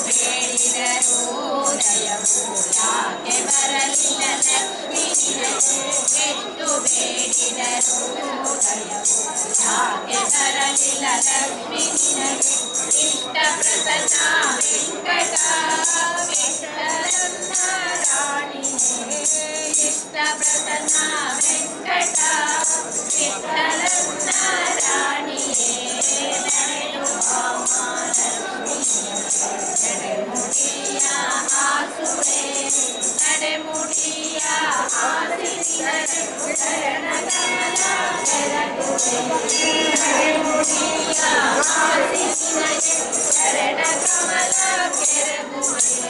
ಬೇಡಿದರು ದಯವು ಯಾಕೆ ಬರಲಿಲ್ಲ ಲಕ್ಷ್ಮೀ ನಿನಗೆ ಎಷ್ಟು ಬೇಡಿದರು ದಯವು ಯಾಕೆ ಬರಲಿಲ್ಲ ಲಕ್ಷ್ಮೀ ನಿನಗೆ ಇಷ್ಟ ಪ್ರಸನ್ನ ವೆಂಕಟ ವಿಠಲನ್ನ ರಾಣಿಯೇ ಇಷ್ಟ ಪ್ರಸನ್ನ ವೆಂಕಟ ವಿಠಲನ್ನ ರಾಣಿಯೇ ನಡೆದು ನಡೆಮುಡಿಯ ಹಾಸುವೆ ನಡೆಮುಡಿಯ ಹಾಸಿದರೆ ಶರಣ ಕಮಲ ಬೆಳಗುವೆ ನಡೆಮುಡಿಯ ಹಾಸಿದರೆ ಶರಣ ಕಮಲ ಕೆರಗುವೆ